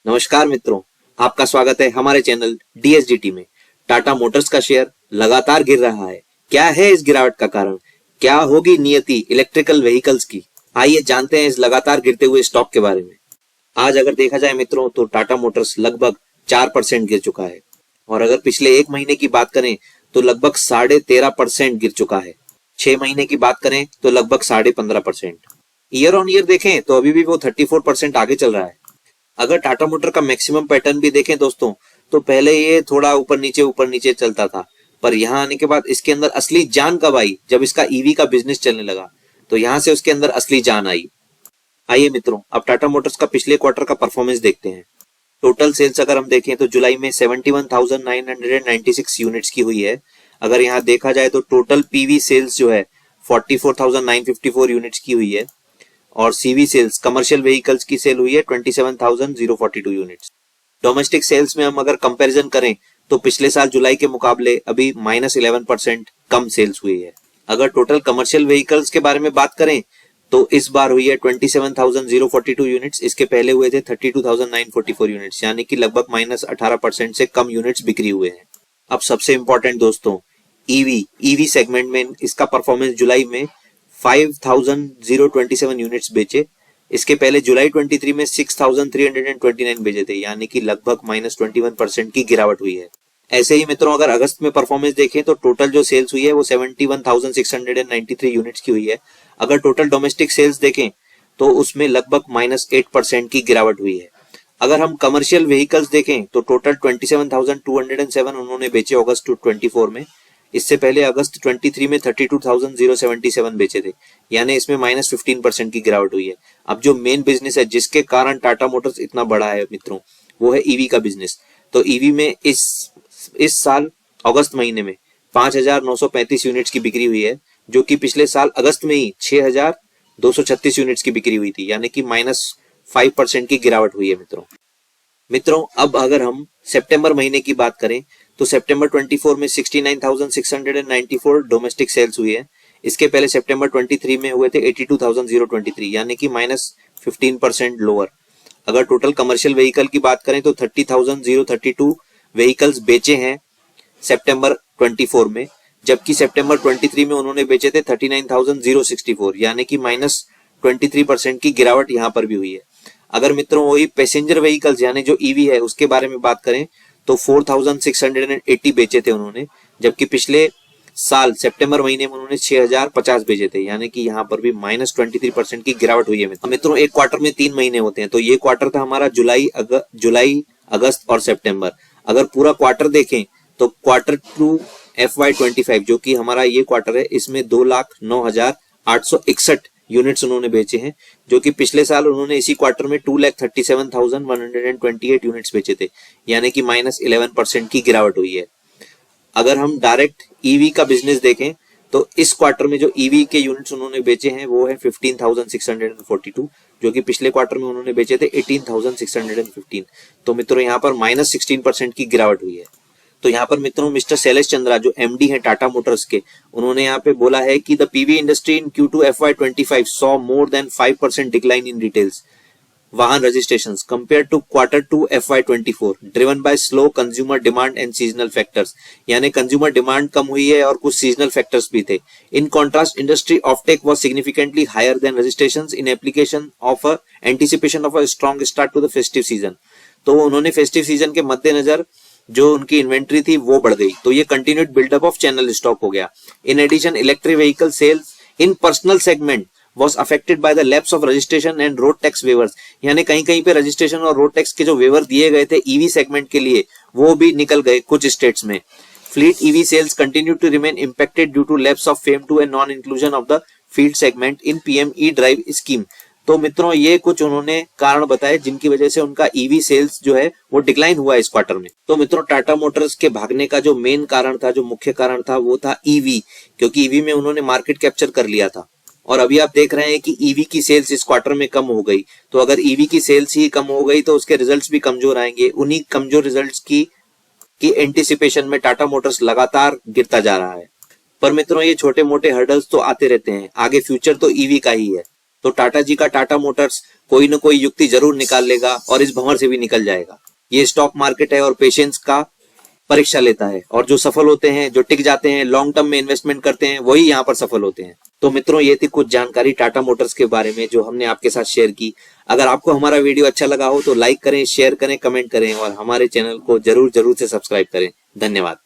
नमस्कार मित्रों, आपका स्वागत है हमारे चैनल DSDT में। टाटा मोटर्स का शेयर लगातार गिर रहा है। क्या है इस गिरावट का कारण? क्या होगी नियति इलेक्ट्रिकल व्हीकल्स की? आइए जानते हैं इस लगातार गिरते हुए स्टॉक के बारे में। आज अगर देखा जाए मित्रों तो टाटा मोटर्स लगभग 4% गिर चुका है और अगर पिछले एक महीने की बात करें तो लगभग 13.5% गिर चुका है। 6 महीने की बात करें तो लगभग 15.5%। ईयर ऑन ईयर देखें तो अभी भी वो 34% आगे चल रहा है। अगर टाटा मोटर का मैक्सिमम पैटर्न भी देखें दोस्तों तो पहले ये थोड़ा ऊपर नीचे चलता था, पर यहाँ आने के बाद इसके अंदर असली जान कब आई? जब इसका ईवी का बिजनेस चलने लगा तो यहाँ से उसके अंदर असली जान आई। आइए मित्रों, अब टाटा मोटर्स का पिछले क्वार्टर का परफॉर्मेंस देखते हैं। टोटल सेल्स अगर हम देखें तो जुलाई में 71,996 यूनिट्स की हुई है। अगर यहाँ देखा जाए तो टोटल पीवी सेल्स जो है 44,954 यूनिट्स की हुई है और सीवी सेल्स कमर्शियल व्हीकल्स की सेल हुई है 27,042 यूनिट्स। डोमेस्टिक सेल्स में हम अगर कंपैरिजन करें तो पिछले साल जुलाई के मुकाबले अभी -11% कम सेल्स हुई है। अगर टोटल कमर्शियल व्हीकल्स के बारे में बात करें तो इस बार हुई है 27,042 यूनिट्स। इसके पहले हुए थे 32,944 यूनिट्स, यानी कि लगभग -18% से कम यूनिट्स बिक्री हुए हैं। अब सबसे इंपॉर्टेंट दोस्तों, ईवी सेगमेंट में इसका परफॉर्मेंस जुलाई में 5,027 यूनिट्स बेचे। इसके पहले जुलाई 23 में 6,329 बेचे थे, यानी कि लगभग -21% की गिरावट हुई है। ऐसे ही मित्रों अगर अगस्त में परफॉर्मेंस देखें तो टोटल जो सेल्स हुई है वो 71,693 यूनिट्स की हुई है। अगर टोटल डोमेस्टिक सेल्स देखें तो उसमें लगभग -8% की गिरावट हुई है। अगर हम कमर्शियल व्हीकल्स देखें तो टोटल 27,207 उन्होंने बेचे अगस्त 24 में। इससे पहले अगस्त 23 में 32,077 बेचे थे, यानी इसमें -15% की गिरावट हुई है। अब जो मेन बिजनेस है जिसके कारण टाटा मोटर्स इतना बड़ा है मित्रों, वो है ईवी का बिजनेस। तो ईवी में इस साल अगस्त महीने में 5,935 यूनिट्स की बिक्री हुई है, जो कि पिछले साल अगस्त में ही 6,236 यूनिट्स की बिक्री हुई थी, यानी कि -5% की गिरावट हुई है मित्रों अब अगर हम सितंबर महीने की बात करें तो सितंबर 24 में 69,694 डोमेस्टिक सेल्स हुई है। इसके पहले सितंबर 23 में हुए थे 82,023, यानी कि -15% लोअर। अगर टोटल कमर्शियल व्हीकल की बात करें तो 30,032 व्हीकल्स बेचे हैं सितंबर 24 में, जबकि सितंबर 23 में उन्होंने बेचे थे 39,064, यानी कि -23% की गिरावट यहाँ पर भी हुई है। अगर मित्रों वही पैसेंजर व्हीकल्स यानी जो ईवी है उसके बारे में बात करें तो 4,680 बेचे थे उन्होंने, जबकि पिछले साल सितंबर महीने में उन्होंने 6,050 बेचे थे, यानी कि यहाँ पर भी -23% की गिरावट हुई है मित्रों एक क्वार्टर में 3 महीने होते हैं, तो ये क्वार्टर था हमारा जुलाई, अगस्त और सितंबर। अगर पूरा क्वार्टर देखें तो क्वार्टर 2 FY25 जो कि हमारा ये क्वार्टर है, इसमें 2,09,861 यूनिट्स उन्होंने बेचे हैं, जो कि पिछले साल उन्होंने इसी क्वार्टर में 2,37,128 यूनिट्स बेचे थे, यानी कि -11% की गिरावट हुई है। अगर हम डायरेक्ट ईवी का बिजनेस देखें तो इस क्वार्टर में जो ईवी के यूनिट्स उन्होंने बेचे हैं वो है 15,642, जो कि पिछले क्वार्टर में उन्होंने बेचे थे 18,615। तो मित्रों यहाँ पर -16% की गिरावट हुई है। तो यहाँ पर मित्रों मिस्टर शैलेश चंद्रा जो MD है टाटा मोटर्स के, उन्होंने यहाँ पे बोला है कि the PV industry in Q2 FY25 saw more than 5% decline in retails Vahan registrations compared to Q2 FY24 driven by slow consumer demand and seasonal factors, यानी कंज्यूमर डिमांड कम हुई है और कुछ सीजनल फैक्टर्स भी थे। In contrast industry offtake was significantly higher than registrations in application of a anticipation of a strong start to the festive season. तो उन्होंने फेस्टिव सीजन के मद्देनजर जो उनकी इन्वेंट्री थी वो बढ़ गई, तो ये continued buildup of channel stock हो गया। In addition electric vehicle sales in personal segment was affected by the lapse of registration and road tax waivers, यानी कहीं पे रजिस्ट्रेशन और रोड टैक्स के जो वेवर दिए गए थे ईवी सेगमेंट के लिए वो भी निकल गए कुछ स्टेट्स में। Fleet EV sales continue to remain impacted due to lapse of FAME two and non inclusion of the field segment in PM E Drive scheme. तो मित्रों ये कुछ उन्होंने कारण बताए जिनकी वजह से उनका ईवी सेल्स जो है वो डिक्लाइन हुआ इस क्वार्टर में। तो मित्रों टाटा मोटर्स के भागने का जो मेन कारण था, जो मुख्य कारण था, वो था ईवी, क्योंकि ईवी में उन्होंने मार्केट कैप्चर कर लिया था। और अभी आप देख रहे हैं कि ईवी की सेल्स इस क्वार्टर में कम हो गई, तो अगर ईवी की सेल्स ही कम हो गई तो उसके रिजल्ट्स भी कमजोर आएंगे। उन्हीं कमजोर रिजल्ट्स की एंटिसिपेशन में टाटा मोटर्स लगातार गिरता जा रहा है। पर मित्रों ये छोटे मोटे हर्डल्स तो आते रहते हैं, आगे फ्यूचर तो ईवी का ही है। तो टाटा जी का टाटा मोटर्स कोई ना कोई युक्ति जरूर निकाल लेगा और इस भंवर से भी निकल जाएगा। ये स्टॉक मार्केट है और पेशेंस का परीक्षा लेता है, और जो सफल होते हैं, जो टिक जाते हैं, लॉन्ग टर्म में इन्वेस्टमेंट करते हैं, वही यहाँ पर सफल होते हैं। तो मित्रों, ये थी कुछ जानकारी टाटा मोटर्स के बारे में जो हमने आपके साथ शेयर की। अगर आपको हमारा वीडियो अच्छा लगा हो तो लाइक करें, शेयर करें, कमेंट करें और हमारे चैनल को जरूर से सब्सक्राइब करें। धन्यवाद।